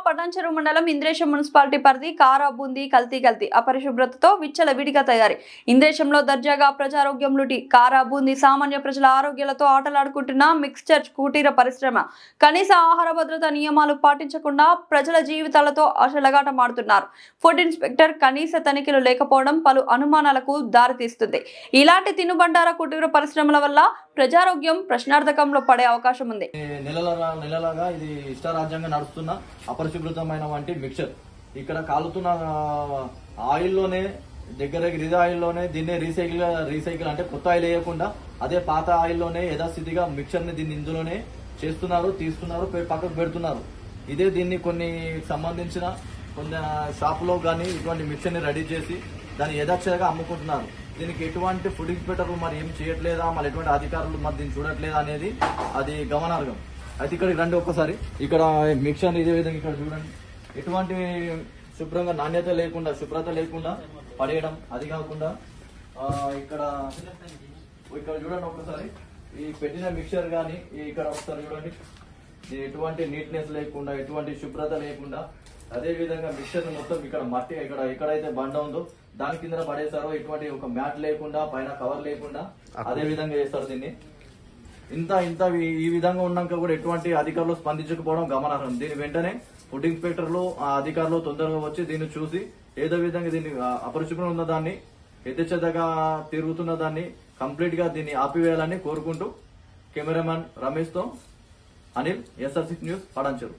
పటాన్చెరు మండలం ఇంద్రేశం మున్సిపాలిటీ పరిధి కారా బూందీ కల్తీ అపరిశుభ్రతతో విచ్చలవిడిగా తయారీ. ఇంద్రేశంలో దర్జాగా ప్రజారోగ్యం లూటి. కారా బూందీ సామాన్య ప్రజల ఆరోగ్యాలతో ఆటలాడుకుంటున్న మిక్స్చర్ కుటీర పరిశ్రమ కనీస ఆహార భద్రతా నియమాలు పాటించకుండా ప్రజల జీవితాలతో అసలగాటమాడుతున్నారు. ఫుడ్ ఇన్స్పెక్టర్ కనీస తనిఖీలు లేకపోవడం పలు అనుమానాలకు దారితీస్తుంది. ఇలాంటి తినుబండార కుటీర పరిశ్రమల వల్ల ప్రజారోగ్యం ప్రశ్నార్థకంలో పడే అవకాశం ఉంది. నెలలాగా ఇది ఇష్టారాజ్యంగా నడుస్తున్న అపరిశుభ్రతమైన వంటి మిక్చర్ ఇక్కడ కాలుతున్న ఆయిల్లోనే దగ్గర ఇది ఆయిల్లోనే దీన్నే రీసైకిల్ అంటే కొత్త ఆయిల్ వేయకుండా అదే పాత ఆయిల్లోనే యథాస్థితిగా మిక్చర్ ని దీన్ని ఇందులోనే చేస్తున్నారు, తీస్తున్నారు, పక్కకు పెడుతున్నారు. ఇదే దీన్ని కొన్ని సంబంధించిన కొన్ని షాపులో కానీ ఇటువంటి మిక్చర్ ని రెడీ చేసి దాన్ని యథాక్షగా అమ్ముకుంటున్నారు. దీనికి ఎటువంటి ఫుడ్ ఇన్స్పెక్టర్లు మరి ఏం చేయట్లేదా, మరి ఎటువంటి అధికారులు మరి దీన్ని చూడట్లేదా అనేది అది గమనార్హం. అయితే ఇక్కడికి రండి ఒక్కసారి. ఇక్కడ మిక్చర్ ఇదే విధంగా ఇక్కడ చూడండి, ఎటువంటి శుభ్రంగా నాణ్యత లేకుండా శుభ్రత లేకుండా పడేయడం. అది కాకుండా ఇక్కడ చూడండి ఒక్కసారి ఈ పెట్టిన మిక్చర్ కానీ ఇక్కడ ఒకసారి చూడండి, ఎటువంటి నీట్నెస్ లేకుండా ఎటువంటి శుభ్రత లేకుండా అదే విధంగా మిక్చర్ మొత్తం ఇక్కడ మట్టి ఎక్కడైతే బండ ఉందో దాని కింద పడేశారో ఎటువంటి ఒక మ్యాట్ లేకుండా పైన కవర్ లేకుండా అదే విధంగా చేస్తారు దీన్ని. ఇంత ఈ విధంగా ఉన్నాక కూడా ఎటువంటి అధికారులు స్పందించకపోవడం గమనార్హం. దీని వెంటనే ఫుడ్ ఇన్స్పెక్టర్లు అధికారులు తొందరగా వచ్చి దీన్ని చూసి ఏదో విధంగా దీన్ని అపరిశుభ్రం ఉన్న దాన్ని యథేచ్ఛగా తిరుగుతున్న దాన్ని కంప్లీట్ గా దీన్ని ఆపివేయాలని కోరుకుంటూ కెమెరామెన్ రమేష్ తో అనిల్, SR6 న్యూస్, పటాన్చెరు.